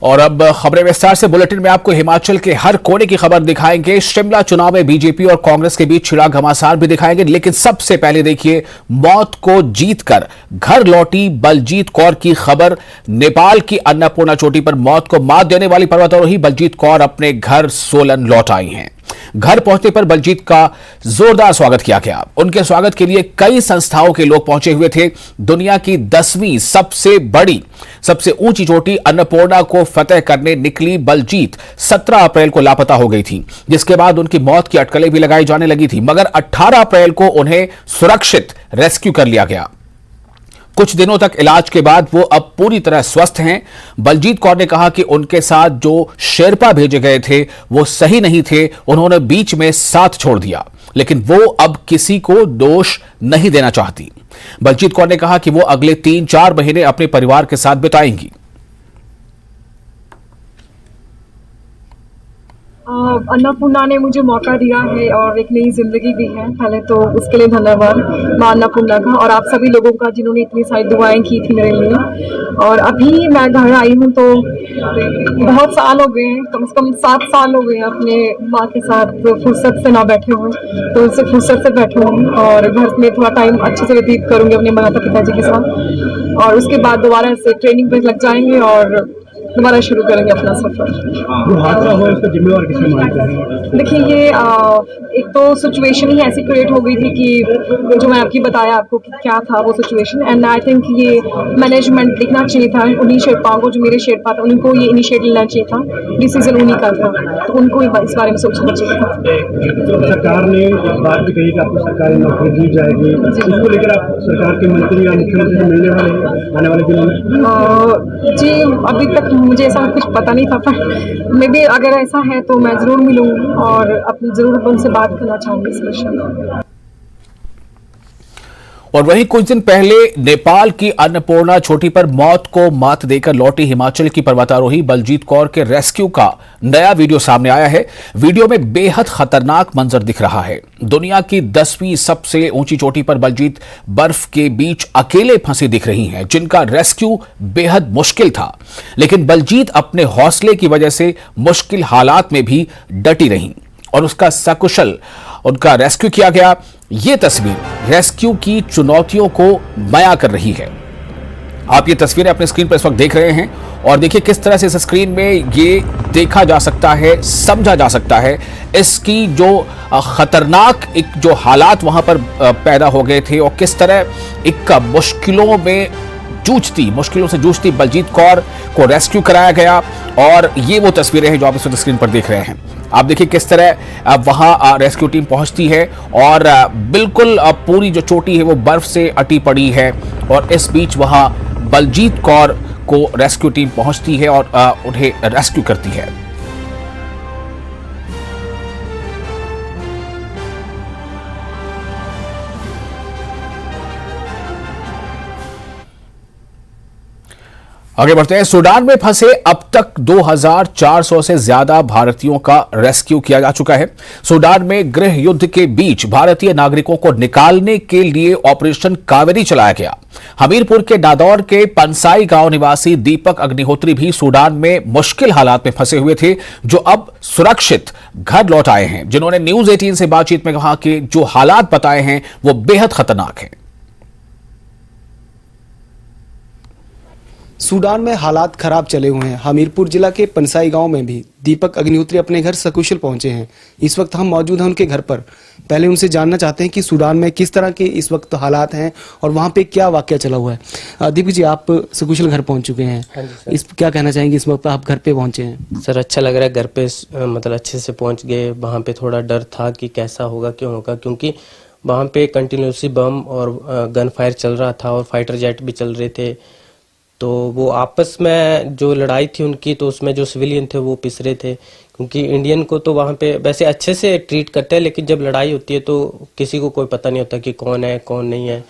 और अब खबरें विस्तार से। बुलेटिन में आपको हिमाचल के हर कोने की खबर दिखाएंगे। शिमला चुनाव में बीजेपी और कांग्रेस के बीच छिड़ा घमासान भी दिखाएंगे, लेकिन सबसे पहले देखिए मौत को जीतकर घर लौटी बलजीत कौर की खबर। नेपाल की अन्नपूर्णा चोटी पर मौत को मात देने वाली पर्वतारोही बलजीत कौर अपने घर सोलन लौट आई हैं। घर पहुंचने पर बलजीत का जोरदार स्वागत किया गया। उनके स्वागत के लिए कई संस्थाओं के लोग पहुंचे हुए थे। दुनिया की 10वीं सबसे बड़ी सबसे ऊंची चोटी अन्नपूर्णा को फतेह करने निकली बलजीत 17 अप्रैल को लापता हो गई थी, जिसके बाद उनकी मौत की अटकलें भी लगाई जाने लगी थी, मगर 18 अप्रैल को उन्हें सुरक्षित रेस्क्यू कर लिया गया। कुछ दिनों तक इलाज के बाद वो अब पूरी तरह स्वस्थ हैं। बलजीत कौर ने कहा कि उनके साथ जो शेरपा भेजे गए थे वो सही नहीं थे, उन्होंने बीच में साथ छोड़ दिया, लेकिन वो अब किसी को दोष नहीं देना चाहती। बलजीत कौर ने कहा कि वो अगले 3-4 महीने अपने परिवार के साथ बिताएंगी। अन्नपूर्णा ने मुझे मौका दिया है और एक नई जिंदगी दी है। पहले तो उसके लिए धन्यवाद मां अन्नपूर्णा का और आप सभी लोगों का जिन्होंने इतनी सारी दुआएं की थी मेरे लिए। और अभी मैं घर आई हूँ तो बहुत साल हो गए हैं, कम से कम 7 साल हो गए अपने माँ के साथ फुर्सत से ना बैठे हुए, तो उनसे फुर्सत से बैठे हुए और घर में थोड़ा टाइम अच्छे से व्यतीत करूँगी अपने माता पिताजी के साथ। और उसके बाद दोबारा से ट्रेनिंग पे लग जाएंगे और दोबारा शुरू करेंगे अपना सफर। जो हादसा हुआ उसका जिम्मेवार किसे मानते हैं? देखिए ये एक तो सिचुएशन ही ऐसी क्रिएट हो गई थी कि जो मैं आपकी बताया आपको कि क्या था वो सिचुएशन, एंड आई थिंक ये मैनेजमेंट देखना चाहिए था उन्हीं शेरपाओं को, जो मेरे शेरपा था उनको ये इनिशिएट लेना चाहिए था, डिसीजन उन्हीं का था, तो उनको इस बारे में सोचना चाहिए था। सरकार ने बात भी कही कि आपको सरकारी नौकरी दी जाएगी, इसको लेकर आप सरकार के मंत्री या मुख्यमंत्री से मिलने वाले हैं आने वाले दिनों में? जी अभी तक मुझे ऐसा कुछ पता नहीं था, पर मे भी अगर ऐसा है तो मैं जरूर मिलूंगी और अपनी जरूर उनसे बात करना चाहूंगी इस विषय में। और वहीं कुछ दिन पहले नेपाल की अन्नपूर्णा चोटी पर मौत को मात देकर लौटी हिमाचल की पर्वतारोही बलजीत कौर के रेस्क्यू का नया वीडियो सामने आया है। वीडियो में बेहद खतरनाक मंजर दिख रहा है। दुनिया की 10वीं सबसे ऊंची चोटी पर बलजीत बर्फ के बीच अकेले फंसी दिख रही हैं, जिनका रेस्क्यू बेहद मुश्किल था, लेकिन बलजीत अपने हौसले की वजह से मुश्किल हालात में भी डटी रहीं और उसका सकुशल उनका रेस्क्यू किया गया। यह तस्वीर रेस्क्यू की चुनौतियों को बयां कर रही है। आप ये तस्वीरें अपने स्क्रीन पर इस वक्त देख रहे हैं और देखिए किस तरह से इस स्क्रीन में ये देखा जा सकता है, समझा जा सकता है इसकी जो खतरनाक एक जो हालात वहां पर पैदा हो गए थे और किस तरह एक मुश्किलों से जूझती बलजीत कौर को रेस्क्यू कराया गया। और ये वो तस्वीरें हैं जो आप इस वक्त स्क्रीन पर देख रहे हैं। आप देखिए किस तरह वहां रेस्क्यू टीम पहुंचती है और बिल्कुल पूरी जो चोटी है वो बर्फ से अटी पड़ी है और इस बीच वहां बलजीत कौर को रेस्क्यू टीम पहुंचती है और उन्हें रेस्क्यू करती है। आगे बढ़ते हैं। सूडान में फंसे अब तक 2400 से ज्यादा भारतीयों का रेस्क्यू किया जा चुका है। सूडान में गृह युद्ध के बीच भारतीय नागरिकों को निकालने के लिए ऑपरेशन कावेरी चलाया गया। हमीरपुर के नादौर के पंसाई गांव निवासी दीपक अग्निहोत्री भी सूडान में मुश्किल हालात में फंसे हुए थे, जो अब सुरक्षित घर लौट आए हैं, जिन्होंने न्यूज 18 से बातचीत में कहा कि जो हालात बताए हैं वो बेहद खतरनाक हैं। सूडान में हालात खराब चले हुए हैं। हमीरपुर जिला के पंसाई गांव में भी दीपक अग्निहोत्री अपने घर सकुशल पहुंचे हैं। इस वक्त हम मौजूद हैं उनके घर पर। पहले उनसे जानना चाहते हैं कि सूडान में किस तरह के इस वक्त हालात हैं और वहां पे क्या वाकया चला हुआ है। दीपक जी, आप सकुशल घर पहुंच चुके हैं। हाँ जी इस क्या कहना चाहेंगे, इस वक्त आप घर पे पहुंचे हैं? सर, अच्छा लग रहा है घर पे, मतलब अच्छे से पहुंच गए। वहां पे थोड़ा डर था कि कैसा होगा, क्यों होगा, क्योंकि वहां पे कंटिन्यूसली बम और गन फायर चल रहा था और फाइटर जेट भी चल रहे थे। तो वो आपस में जो लड़ाई थी उनकी, तो उसमें जो सिविलियन थे वो पिस रहे थे, क्योंकि इंडियन को तो वहाँ पे वैसे अच्छे से ट्रीट करते हैं, लेकिन जब लड़ाई होती है तो किसी को कोई पता नहीं होता कि कौन है कौन नहीं है।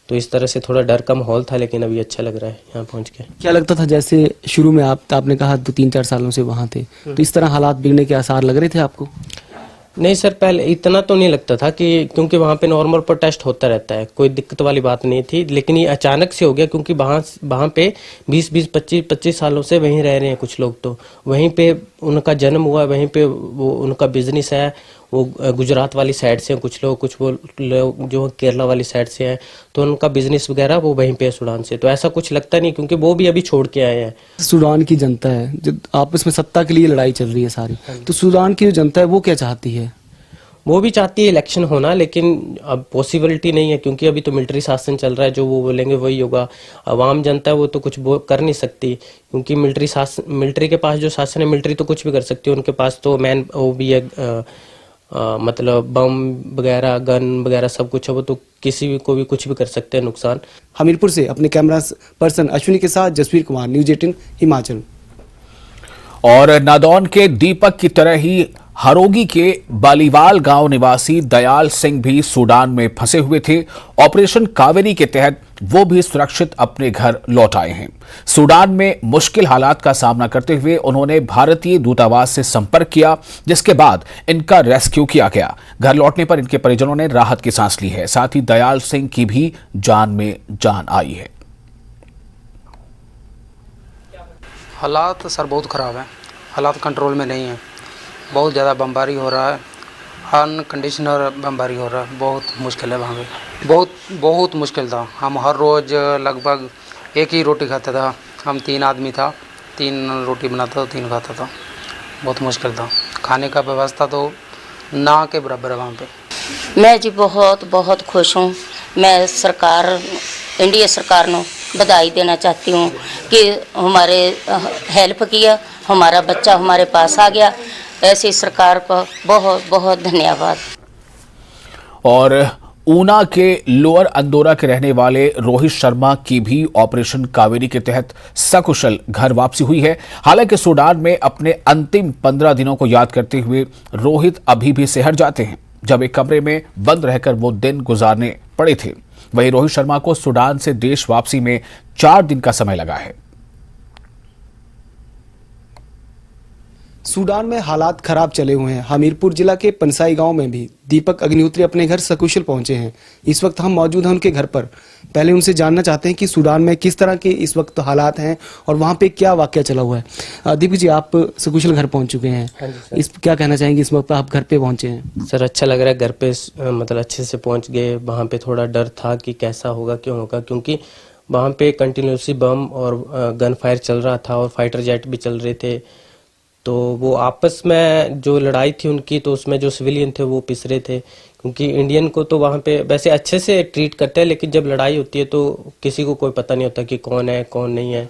तो इस तरह से थोड़ा डर का माहौल था, लेकिन अभी अच्छा लग रहा है यहाँ पहुँच के। क्या लगता था, जैसे शुरू में आपने कहा 2-3-4 सालों से वहाँ थे, तो इस तरह हालात बिगड़ने के आसार लग रहे थे आपको? नहीं सर, पहले इतना तो नहीं लगता था कि, क्योंकि वहाँ पे नॉर्मल प्रोटेस्ट होता रहता है, कोई दिक्कत वाली बात नहीं थी। लेकिन ये अचानक से हो गया, क्योंकि वहाँ पे 20-25 सालों से वहीं रह रहे हैं कुछ लोग, तो वहीं पे उनका जन्म हुआ, वहीं पे वो उनका बिजनेस है। वो गुजरात वाली साइड से हैं कुछ लोग, कुछ वो लोग जो केरला वाली साइड से हैं, तो उनका बिजनेस वगैरह वो वहीं पे है सूडान से। तो ऐसा कुछ लगता नहीं, क्योंकि वो भी अभी छोड़ के आए हैं। सूडान की जनता है जो आपस में सत्ता के लिए लड़ाई चल रही है सारी, तो सूडान की जो जनता है वो क्या चाहती है? वो भी चाहती है इलेक्शन होना, लेकिन अब पॉसिबिलिटी नहीं है, क्योंकि अभी तो मिलिट्री शासन चल रहा है। जो वो बोलेंगे वही होगा। आवाम जनता है वो तो कुछ कर नहीं सकती, क्योंकि मिलिट्री के पास जो शासन है, मिलिट्री तो कुछ भी कर सकती है। उनके पास तो वो भी है, मतलब बम वगैरह, गन वगैरह सब कुछ है। वो तो किसी को भी कुछ भी कर सकते हैं नुकसान। हमीरपुर से अपने कैमरा पर्सन अश्विनी के साथ जसवीर कुमार, न्यूज़ 18 हिमाचल। और नादौन के दीपक की तरह ही हरोगी के बालीवाल गांव निवासी दयाल सिंह भी सूडान में फंसे हुए थे। ऑपरेशन कावेरी के तहत वो भी सुरक्षित अपने घर लौट आए हैं। सूडान में मुश्किल हालात का सामना करते हुए उन्होंने भारतीय दूतावास से संपर्क किया, जिसके बाद इनका रेस्क्यू किया गया। घर लौटने पर इनके परिजनों ने राहत की सांस ली है। साथ ही दयाल सिंह की भी जान में जान आई है। हालात सर बहुत ख़राब हैं, हालात कंट्रोल में नहीं है। बहुत ज़्यादा बमबारी हो रहा है, अनकंडीशनल बमबारी हो रहा है। बहुत मुश्किल है वहाँ पे, बहुत मुश्किल था। हम हर रोज़ लगभग एक ही रोटी खाता था। हम 3 आदमी था, 3 रोटी बनाता था, 3 खाता था। बहुत मुश्किल था। खाने का व्यवस्था तो ना के बराबर है वहाँ पे। मैं जी बहुत खुश हूँ। मैं सरकार, इंडिया सरकार को बधाई देना चाहती हूँ कि हमारे हेल्प किया, हमारा बच्चा हमारे पास आ गया। ऐसी सरकार को बहुत धन्यवाद। और ऊना के लोअर अंदोरा के रहने वाले रोहित शर्मा की भी ऑपरेशन कावेरी के तहत सकुशल घर वापसी हुई है। हालांकि सूडान में अपने अंतिम 15 दिनों को याद करते हुए रोहित अभी भी सिहर जाते हैं, जब एक कमरे में बंद रहकर वो दिन गुजारने पड़े थे। वहीं रोहित शर्मा को सूडान से देश वापसी में 4 दिन का समय लगा है। सूडान में हालात खराब चले हुए हैं। हमीरपुर जिला के पनसाई गांव में भी दीपक अग्निहोत्री अपने घर सकुशल पहुंचे हैं। इस वक्त हम मौजूद हैं उनके घर पर। पहले उनसे जानना चाहते हैं कि सूडान में किस तरह के इस वक्त हालात हैं और वहां पे क्या वाकया चला हुआ है। दीपक जी, आप सकुशल घर पहुंच चुके हैं। हाँ जी सर। इस क्या कहना चाहेंगे, इस वक्त आप घर पे पहुंचे हैं? सर अच्छा लग रहा है, घर पे मतलब अच्छे से पहुंच गए। वहाँ पे थोड़ा डर था कि कैसा होगा, क्यों होगा, क्योंकि वहाँ पे कंटिन्यूसली बम और गन फायर चल रहा था और फाइटर जेट भी चल रहे थे। तो वो आपस में जो लड़ाई थी उनकी, तो उसमें जो सिविलियन थे वो पिस रहे थे, क्योंकि इंडियन को तो वहाँ पे वैसे अच्छे से ट्रीट करते हैं, लेकिन जब लड़ाई होती है तो किसी को कोई पता नहीं होता कि कौन है कौन नहीं है।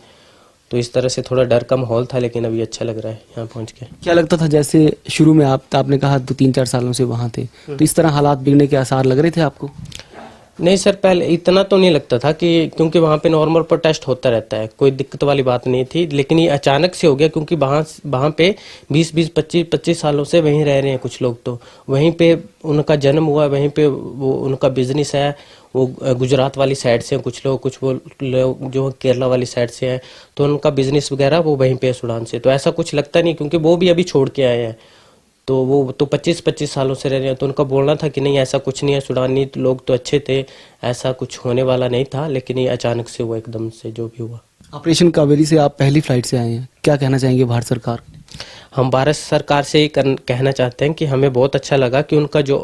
तो इस तरह से थोड़ा डर का माहौल था, लेकिन अभी अच्छा लग रहा है यहाँ पहुँच के। क्या लगता था, जैसे शुरू में आपने कहा 2-3-4 सालों से वहाँ थे, तो इस तरह हालात बिगड़ने के आसार लग रहे थे आपको? नहीं सर, पहले इतना तो नहीं लगता था कि, क्योंकि वहाँ पे नॉर्मल प्रोटेस्ट होता रहता है, कोई दिक्कत वाली बात नहीं थी। लेकिन ये अचानक से हो गया, क्योंकि वहाँ पे 20-25 सालों से वहीं रह रहे हैं कुछ लोग, तो वहीं पे उनका जन्म हुआ, वहीं पे वो उनका बिजनेस है। वो गुजरात वाली साइड से हैं कुछ लोग, कुछ वो लोग जो केरला वाली साइड से हैं, तो उनका बिजनेस वगैरह वो वहीं पे है सूडान से। तो ऐसा कुछ लगता नहीं, क्योंकि वो भी अभी छोड़ के आए हैं। तो वो तो 25 सालों से रह रहे हैं, तो उनका बोलना था कि नहीं ऐसा कुछ नहीं है, सूडानी लोग तो अच्छे थे, ऐसा कुछ होने वाला नहीं था। लेकिन ये अचानक से हुआ, एकदम से जो भी हुआ। ऑपरेशन कावेरी से आप पहली फ्लाइट से आए हैं, क्या कहना चाहेंगे भारत सरकार? हम भारत सरकार से ही कहना चाहते हैं कि हमें बहुत अच्छा लगा कि उनका जो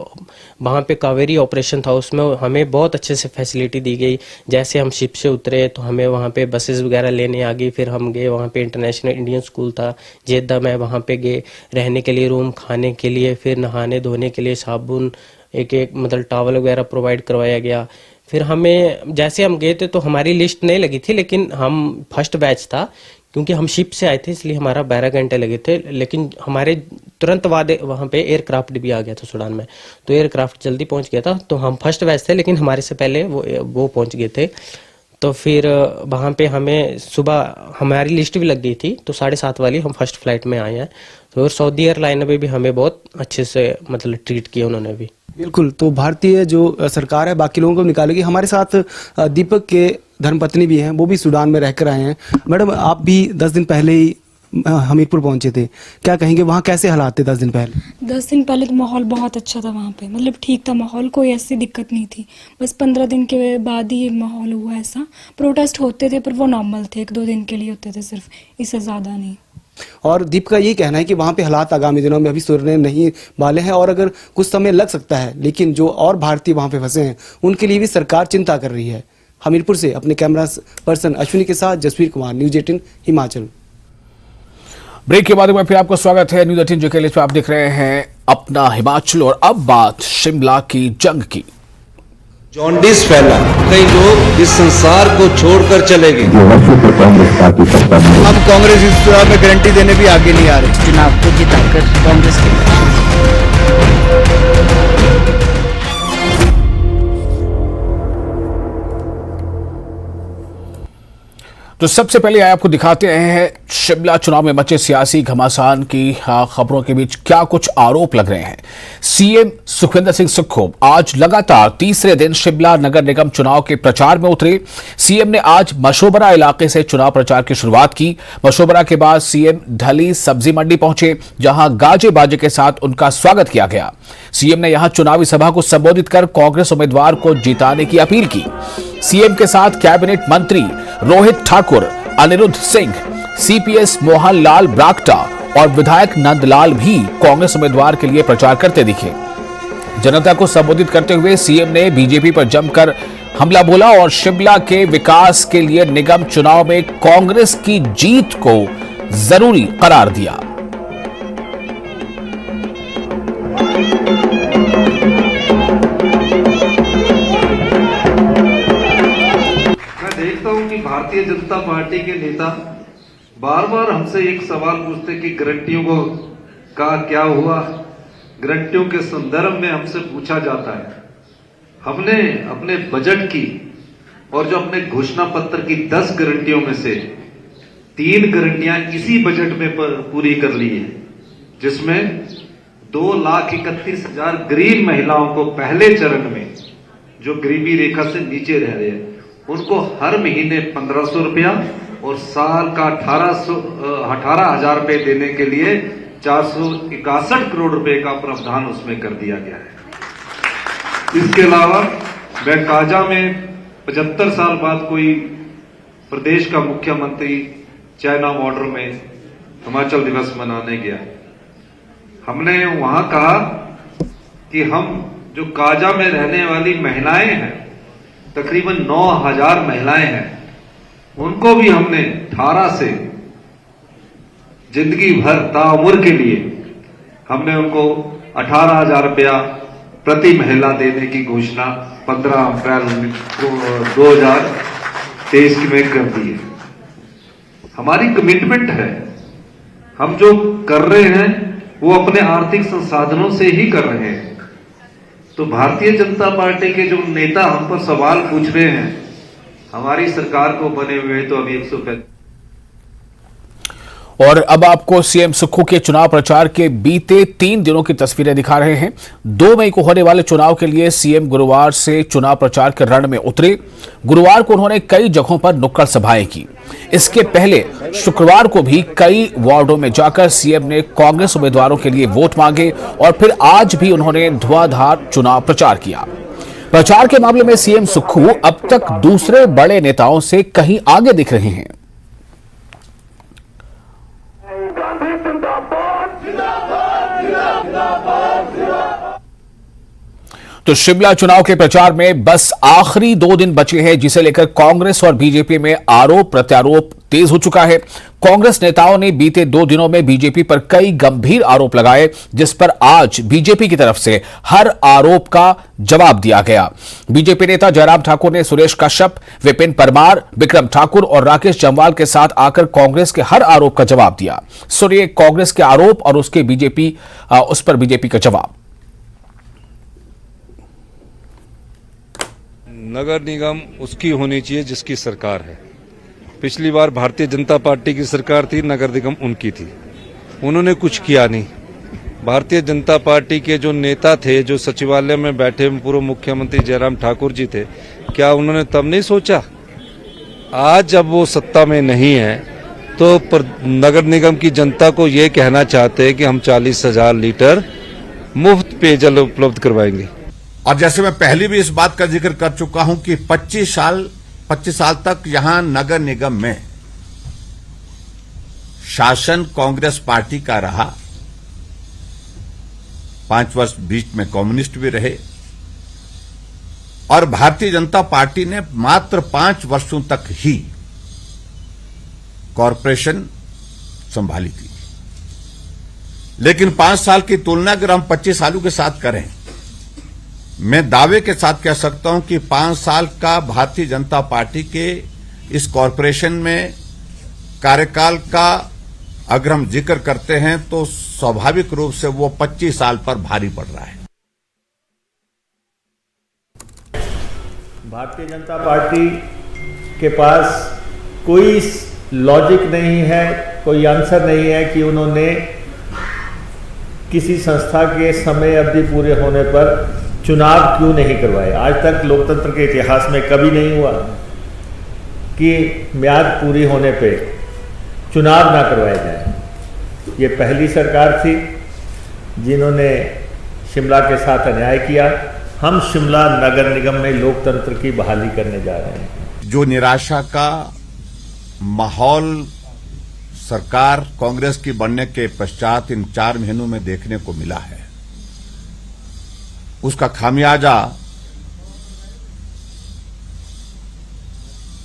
वहाँ पे कावेरी ऑपरेशन था उसमें हमें बहुत अच्छे से फैसिलिटी दी गई। जैसे हम शिप से उतरे तो हमें वहाँ पे बसेस वगैरह लेने आ गई, फिर हम गए वहाँ पे इंटरनेशनल इंडियन स्कूल था जेद्दा में, वहाँ पे गए रहने के लिए रूम, खाने के लिए, फिर नहाने धोने के लिए साबुन, एक मतलब टॉवल वगैरह प्रोवाइड करवाया गया। फिर हमें जैसे हम गए थे तो हमारी लिस्ट नहीं लगी थी, लेकिन हम फर्स्ट बैच था, क्योंकि हम शिप से आए थे इसलिए हमारा 12 घंटे लगे थे। लेकिन हमारे तुरंत बाद वहाँ पे एयरक्राफ्ट भी आ गया था सूडान में, तो एयरक्राफ्ट जल्दी पहुँच गया था। तो हम फर्स्ट बैच थे, लेकिन हमारे से पहले वो पहुँच गए थे। तो फिर वहाँ पे हमें सुबह हमारी लिस्ट भी लग गई थी, तो 7:30 वाली हम फर्स्ट फ्लाइट में आए हैं। तो और सऊदी एयरलाइन में भी हमें बहुत अच्छे से मतलब ट्रीट किया उन्होंने भी। बिल्कुल, तो भारतीय जो सरकार है बाकी लोगों को निकालेगी। हमारे साथ दीपक के धर्मपत्नी भी हैं, वो भी सूडान में रहकर आए हैं। मैडम, आप भी 10 दिन पहले ही हमीरपुर पहुंचे थे, क्या कहेंगे वहाँ कैसे हालात थे 10 दिन पहले? 10 दिन पहले तो माहौल बहुत अच्छा था वहाँ पे, मतलब ठीक था माहौल, कोई ऐसी दिक्कत नहीं थी। बस 15 दिन के बाद ही ये माहौल हुआ ऐसा। प्रोटेस्ट होते थे पर वो नॉर्मल थे, 1-2 दिन के लिए होते थे सिर्फ, इससे ज़्यादा नहीं। और दीप का ये कहना है कि वहाँ पे हालात आगामी दिनों में अभी सुधरने नहीं वाले हैं और अगर कुछ समय लग सकता है, लेकिन जो और भारतीय वहाँ पे फंसे हैं उनके लिए भी सरकार चिंता कर रही है। हमीरपुर से अपने कैमरा पर्सन अश्विनी के साथ जसवीर कुमार, न्यूज़ 18 हिमाचल। ब्रेक के बाद में फिर आपको स्वागत है न्यूज़ 18 JKL पे। आप देख रहे हैं अपना हिमाचल और अब बात शिमला की जंग की। जॉन्डिस फैला, कई लोग इस संसार को छोड़कर चले गए। हम कांग्रेस इस चुनाव में गारंटी देने भी आगे नहीं आ रहे। चुनाव को जिताकर कांग्रेस के तो सबसे पहले आपको दिखाते हैं शिमला चुनाव में मचे सियासी घमासान की खबरों के बीच क्या कुछ आरोप लग रहे हैं। सीएम सुखविंदर सिंह सुक्खू आज लगातार तीसरे दिन शिमला नगर निगम चुनाव के प्रचार में उतरे। सीएम ने आज मशोबरा इलाके से चुनाव प्रचार की शुरुआत की। मशोबरा के बाद सीएम ढली सब्जी मंडी पहुंचे, जहां गाजे बाजे के साथ उनका स्वागत किया गया। सीएम ने यहां चुनावी सभा को संबोधित कर कांग्रेस उम्मीदवार को जिताने की अपील की। सीएम के साथ कैबिनेट मंत्री रोहित ठाकुर, अनिरुद्ध सिंह, सीपीएस मोहन लाल ब्राक्टा और विधायक नंदलाल भी कांग्रेस उम्मीदवार के लिए प्रचार करते दिखे। जनता को संबोधित करते हुए सीएम ने बीजेपी पर जमकर हमला बोला और शिमला के विकास के लिए निगम चुनाव में कांग्रेस की जीत को जरूरी करार दिया। भारतीय जनता पार्टी के नेता बार बार हमसे एक सवाल पूछते कि गारंटियों को का क्या हुआ। गारंटियों के संदर्भ में हमसे पूछा जाता है। हमने अपने बजट की और जो अपने घोषणा पत्र की 10 गारंटियों में से 3 गारंटियां इसी बजट में पूरी कर ली है, जिसमें 2,31,000 गरीब महिलाओं को पहले चरण में, जो गरीबी रेखा से नीचे रह रहे हैं, उनको हर महीने 1,500 रुपया और साल का 18,000 रुपये देने के लिए 461 करोड़ रुपए का प्रावधान उसमें कर दिया गया है। इसके अलावा मैं काजा में 75 साल बाद कोई प्रदेश का मुख्यमंत्री चाइना बॉर्डर में हिमाचल दिवस मनाने गया। हमने वहां कहा कि हम जो काजा में रहने वाली महिलाएं हैं, तकरीबन 9,000 महिलाएं हैं, उनको भी हमने 18 से जिंदगी भर ताउम्र के लिए हमने उनको 18,000 रुपया प्रति महिला देने की घोषणा 15 अप्रैल 2023 में कर दी है। हमारी कमिटमेंट है। हम जो कर रहे हैं वो अपने आर्थिक संसाधनों से ही कर रहे हैं। तो भारतीय जनता पार्टी के जो नेता हम पर सवाल पूछ रहे हैं, हमारी सरकार को बने हुए तो अभी 135। और अब आपको सीएम सुक्खू के चुनाव प्रचार के बीते 3 दिनों की तस्वीरें दिखा रहे हैं। 2 मई को होने वाले चुनाव के लिए सीएम गुरुवार से चुनाव प्रचार के रण में उतरे। गुरुवार को उन्होंने कई जगहों पर नुक्कड़ सभाएं की। इसके पहले शुक्रवार को भी कई वार्डों में जाकर सीएम ने कांग्रेस उम्मीदवारों के लिए वोट मांगे और फिर आज भी उन्होंने धुआंधार चुनाव प्रचार किया। प्रचार के मामले में सीएम सुक्खू अब तक दूसरे बड़े नेताओं से कहीं आगे दिख रहे हैं। तो शिमला चुनाव के प्रचार में बस आखिरी 2 दिन बचे हैं, जिसे लेकर कांग्रेस और बीजेपी में आरोप प्रत्यारोप तेज हो चुका है। कांग्रेस नेताओं ने बीते 2 दिनों में बीजेपी पर कई गंभीर आरोप लगाए, जिस पर आज बीजेपी की तरफ से हर आरोप का जवाब दिया गया। बीजेपी नेता जयराम ठाकुर ने सुरेश कश्यप, विपिन परमार, विक्रम ठाकुर और राकेश जम्वाल के साथ आकर कांग्रेस के हर आरोप का जवाब दिया। सुनिए कांग्रेस के आरोप और उस पर बीजेपी का जवाब। नगर निगम उसकी होनी चाहिए जिसकी सरकार है। पिछली बार भारतीय जनता पार्टी की सरकार थी, नगर निगम उनकी थी, उन्होंने कुछ किया नहीं। भारतीय जनता पार्टी के जो नेता थे, जो सचिवालय में बैठे पूर्व मुख्यमंत्री जयराम ठाकुर जी थे, क्या उन्होंने तब नहीं सोचा? आज जब वो सत्ता में नहीं है तो नगर निगम की जनता को ये कहना चाहते हैं कि हम 40,000 लीटर मुफ्त पेयजल उपलब्ध करवाएंगे। और जैसे मैं पहले भी इस बात का जिक्र कर चुका हूं कि 25 साल तक यहां नगर निगम में शासन कांग्रेस पार्टी का रहा। 5 वर्ष बीच में कम्युनिस्ट भी रहे और भारतीय जनता पार्टी ने मात्र 5 वर्षों तक ही कॉरपोरेशन संभाली थी। लेकिन 5 साल की तुलना अगर हम 25 सालों के साथ करें, मैं दावे के साथ कह सकता हूं कि 5 साल का भारतीय जनता पार्टी के इस कॉरपोरेशन में कार्यकाल का अगर हम जिक्र करते हैं तो स्वाभाविक रूप से वो 25 साल पर भारी पड़ रहा है। भारतीय जनता पार्टी के पास कोई लॉजिक नहीं है, कोई आंसर नहीं है कि उन्होंने किसी संस्था के समय अवधि पूरे होने पर चुनाव क्यों नहीं करवाए। आज तक लोकतंत्र के इतिहास में कभी नहीं हुआ कि म्याद पूरी होने पे चुनाव ना करवाए जाए। ये पहली सरकार थी जिन्होंने शिमला के साथ अन्याय किया। हम शिमला नगर निगम में लोकतंत्र की बहाली करने जा रहे हैं। जो निराशा का माहौल सरकार कांग्रेस की बनने के पश्चात इन 4 महीनों में देखने को मिला है, उसका खामियाजा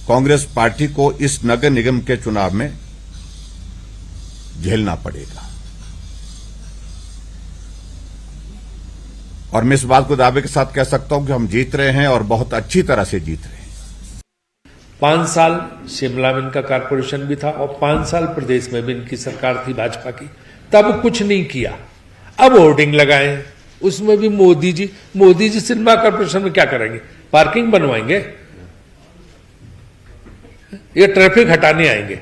कांग्रेस पार्टी को इस नगर निगम के चुनाव में झेलना पड़ेगा। और मैं इस बात को दावे के साथ कह सकता हूं कि हम जीत रहे हैं और बहुत अच्छी तरह से जीत रहे हैं। 5 साल शिमला में इनका कारपोरेशन भी था और 5 साल प्रदेश में भी इनकी सरकार थी भाजपा की, तब कुछ नहीं किया। अब होर्डिंग लगाए, उसमें भी मोदी जी शिमला कारपोरेशन में क्या करेंगे? पार्किंग बनवाएंगे या ट्रैफिक हटाने आएंगे?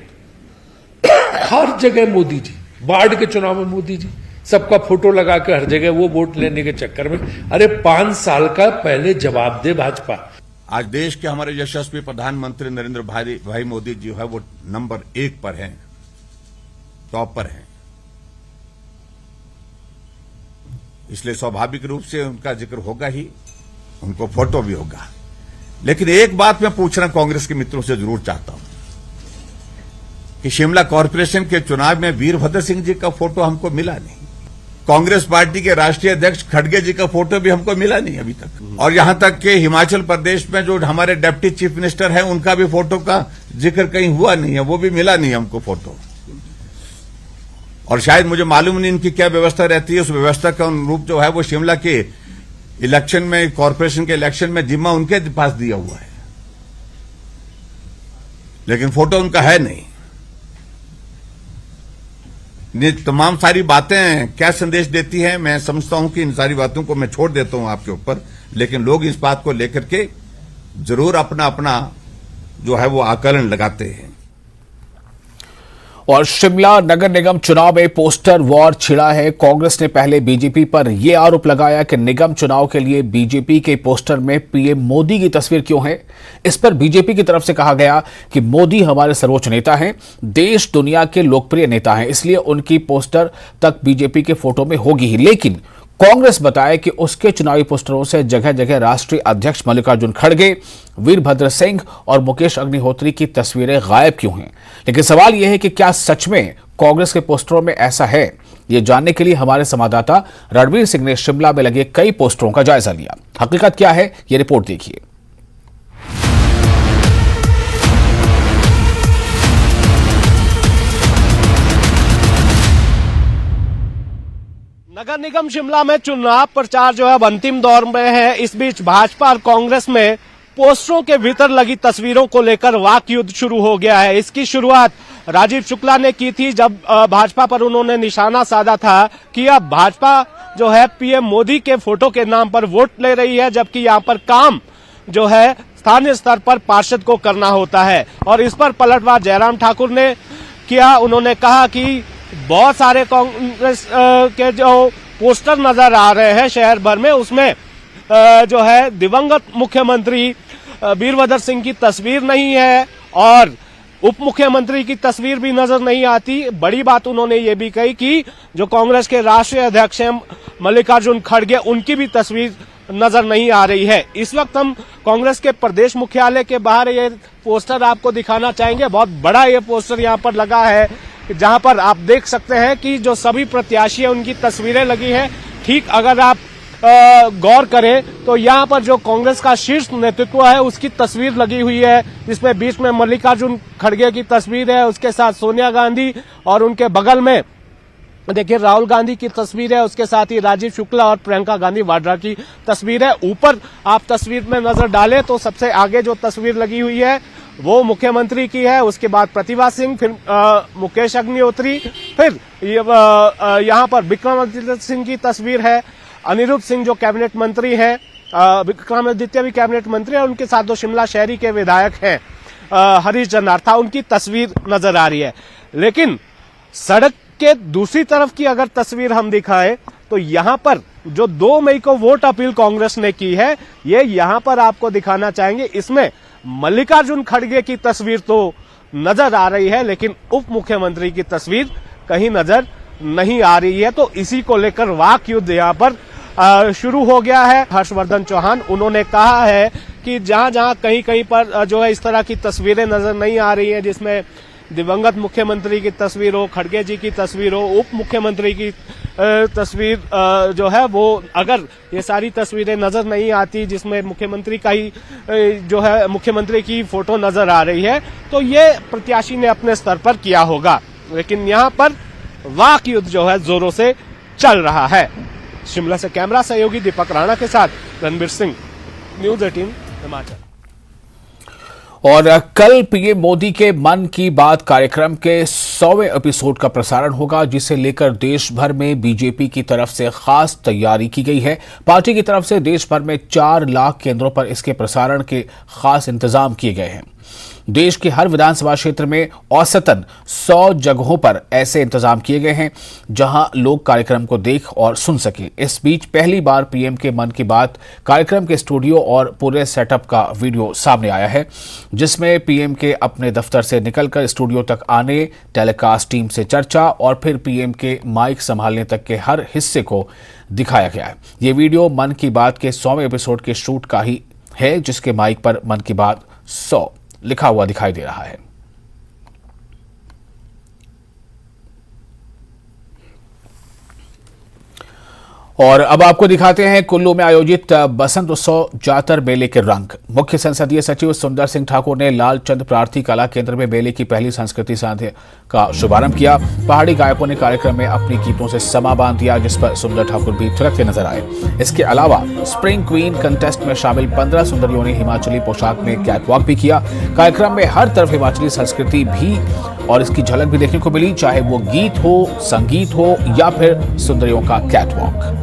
हर जगह मोदी जी, बाढ़ के चुनाव में मोदी जी, सबका फोटो लगा के हर जगह वो वोट लेने के चक्कर में। अरे 5 साल का पहले जवाब दे भाजपा। आज देश के हमारे यशस्वी प्रधानमंत्री नरेंद्र भाई मोदी जी है वो नंबर 1 पर हैं, टॉप पर हैं। इसलिए स्वाभाविक रूप से उनका जिक्र होगा ही, उनको फोटो भी होगा। लेकिन एक बात मैं पूछना कांग्रेस के मित्रों से जरूर चाहता हूं कि शिमला कॉरपोरेशन के चुनाव में वीरभद्र सिंह जी का फोटो हमको मिला नहीं। कांग्रेस पार्टी के राष्ट्रीय अध्यक्ष खड़गे जी का फोटो भी हमको मिला नहीं अभी तक। और यहां तक कि हिमाचल प्रदेश में जो हमारे डिप्टी चीफ मिनिस्टर हैं उनका भी फोटो का जिक्र कहीं हुआ नहीं है, वो भी मिला नहीं हमको फोटो। और शायद मुझे मालूम नहीं इनकी क्या व्यवस्था रहती है, उस व्यवस्था का अनुरूप जो है वो शिमला के इलेक्शन में, कॉरपोरेशन के इलेक्शन में जिम्मा उनके पास दिया हुआ है, लेकिन फोटो उनका है नहीं। ये तमाम सारी बातें क्या संदेश देती हैं, मैं समझता हूं कि इन सारी बातों को मैं छोड़ देता हूं आपके ऊपर, लेकिन लोग इस बात को लेकर के जरूर अपना अपना जो है वो आकलन लगाते हैं। और शिमला नगर निगम चुनाव में पोस्टर वॉर छिड़ा है। कांग्रेस ने पहले बीजेपी पर यह आरोप लगाया कि निगम चुनाव के लिए बीजेपी के पोस्टर में पीएम मोदी की तस्वीर क्यों है। इस पर बीजेपी की तरफ से कहा गया कि मोदी हमारे सर्वोच्च नेता हैं, देश दुनिया के लोकप्रिय नेता हैं, इसलिए उनकी पोस्टर तक बीजेपी के फोटो में होगी ही। लेकिन कांग्रेस बताया कि उसके चुनावी पोस्टरों से जगह जगह राष्ट्रीय अध्यक्ष मल्लिकार्जुन खड़गे, वीरभद्र सिंह और मुकेश अग्निहोत्री की तस्वीरें गायब क्यों हैं। लेकिन सवाल यह है कि क्या सच में कांग्रेस के पोस्टरों में ऐसा है? ये जानने के लिए हमारे संवाददाता रणवीर सिंह ने शिमला में लगे कई पोस्टरों का जायजा लिया। हकीकत क्या है, ये रिपोर्ट देखिए। नगर निगम शिमला में चुनाव प्रचार जो है अब अंतिम दौर में है। इस बीच भाजपा और कांग्रेस में पोस्टरों के भीतर लगी तस्वीरों को लेकर वाक युद्ध शुरू हो गया है। इसकी शुरुआत राजीव शुक्ला ने की थी जब भाजपा पर उन्होंने निशाना साधा था कि अब भाजपा जो है पीएम मोदी के फोटो के नाम पर वोट ले रही है, जबकि यहाँ पर काम जो है स्थानीय स्तर पर पार्षद को करना होता है। और इस पर पलटवार जयराम ठाकुर ने किया। उन्होंने कहा कि बहुत सारे कांग्रेस के जो पोस्टर नजर आ रहे हैं शहर भर में, उसमें जो है दिवंगत मुख्यमंत्री वीरभद्र सिंह की तस्वीर नहीं है और उप मुख्यमंत्री की तस्वीर भी नजर नहीं आती। बड़ी बात उन्होंने ये भी कही कि जो कांग्रेस के राष्ट्रीय अध्यक्ष हैं मल्लिकार्जुन खड़गे, उनकी भी तस्वीर नजर नहीं आ रही है। इस वक्त हम कांग्रेस के प्रदेश मुख्यालय के बाहर ये पोस्टर आपको दिखाना चाहेंगे। बहुत बड़ा ये पोस्टर यहाँ पर लगा है, जहां पर आप देख सकते हैं कि जो सभी प्रत्याशी हैं उनकी तस्वीरें लगी हैं। ठीक अगर आप गौर करें तो यहाँ पर जो कांग्रेस का शीर्ष नेतृत्व है उसकी तस्वीर लगी हुई है, जिसमें बीच में मल्लिकार्जुन खड़गे की तस्वीर है, उसके साथ सोनिया गांधी और उनके बगल में देखिए राहुल गांधी की तस्वीर है, उसके साथ ही राजीव शुक्ला और प्रियंका गांधी वाड्रा की तस्वीर है। ऊपर आप तस्वीर में नजर डालें तो सबसे आगे जो तस्वीर लगी हुई है वो मुख्यमंत्री की है, उसके बाद प्रतिभा सिंह, फिर मुकेश अग्निहोत्री, फिर यहाँ पर विक्रमादित्य सिंह की तस्वीर है, अनिरुद्ध सिंह जो कैबिनेट मंत्री हैं, विक्रमादित्य भी कैबिनेट मंत्री है, उनके साथ जो शिमला शहरी के विधायक हैं हरीश जनार्था, उनकी तस्वीर नजर आ रही है। लेकिन सड़क के दूसरी तरफ की अगर तस्वीर हम दिखाएं तो यहां पर जो 2 मई को वोट अपील कांग्रेस ने की है, ये यहां पर आपको दिखाना चाहेंगे। इसमें मल्लिकार्जुन खड़गे की तस्वीर तो नजर आ रही है, लेकिन उप मुख्यमंत्री की तस्वीर कहीं नजर नहीं आ रही है। तो इसी को लेकर वाक युद्ध यहां पर शुरू हो गया है। हर्षवर्धन चौहान उन्होंने कहा है कि जहां जहां कहीं कहीं पर जो है इस तरह की तस्वीरें नजर नहीं आ रही हैं, जिसमें दिवंगत मुख्यमंत्री की तस्वीर हो, खड़गे जी की तस्वीर हो, उप मुख्यमंत्री की तस्वीर जो है वो, अगर ये सारी तस्वीरें नजर नहीं आती जिसमें मुख्यमंत्री का ही जो है मुख्यमंत्री की फोटो नजर आ रही है, तो ये प्रत्याशी ने अपने स्तर पर किया होगा। लेकिन यहाँ पर वाक युद्ध जो है जोरों से चल रहा है। शिमला से कैमरा सहयोगी दीपक राणा के साथ रणबीर सिंह, न्यूज 18 हिमाचल। और कल पीएम मोदी के मन की बात कार्यक्रम के 100वें एपिसोड का प्रसारण होगा, जिसे लेकर देश भर में बीजेपी की तरफ से खास तैयारी की गई है। पार्टी की तरफ से देश भर में 4 लाख केंद्रों पर इसके प्रसारण के खास इंतजाम किए गए हैं। देश के हर विधानसभा क्षेत्र में औसतन 100 जगहों पर ऐसे इंतजाम किए गए हैं जहां लोग कार्यक्रम को देख और सुन सकें। इस बीच पहली बार पीएम के मन की बात कार्यक्रम के स्टूडियो और पूरे सेटअप का वीडियो सामने आया है, जिसमें पीएम के अपने दफ्तर से निकलकर स्टूडियो तक आने, टेलीकास्ट टीम से चर्चा और फिर पीएम के माइक संभालने तक के हर हिस्से को दिखाया गया है। ये वीडियो मन की बात के 100वें एपिसोड के शूट का ही है, जिसके माइक पर मन की बात 100 लिखा हुआ दिखाई दे रहा है। और अब आपको दिखाते हैं कुल्लू में आयोजित बसंत उत्सव जातर मेले के रंग। मुख्य संसदीय सचिव सुंदर सिंह ठाकुर ने लालचंद प्रार्थी कला केंद्र में मेले की पहली संस्कृति संध्या का शुभारंभ किया। पहाड़ी गायकों ने कार्यक्रम में अपनी गीतों से समा बांध दिया, जिस पर सुंदर ठाकुर भी थिरकते नजर आए। इसके अलावा स्प्रिंग क्वीन कंटेस्ट में शामिल 15 सुंदरियों ने हिमाचली पोशाक में कैटवॉक भी किया। कार्यक्रम में हर तरफ हिमाचली संस्कृति भी और इसकी झलक भी देखने को मिली, चाहे वो गीत हो, संगीत हो या फिर सुंदरियों का कैटवॉक।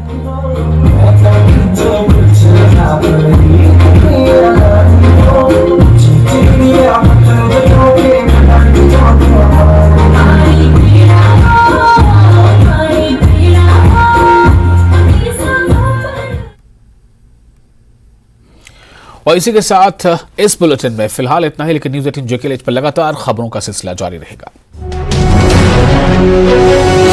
और इसी के साथ इस बुलेटिन में फिलहाल इतना ही, लेकिन न्यूज़ 18 JKLH पर लगातार खबरों का सिलसिला जारी रहेगा।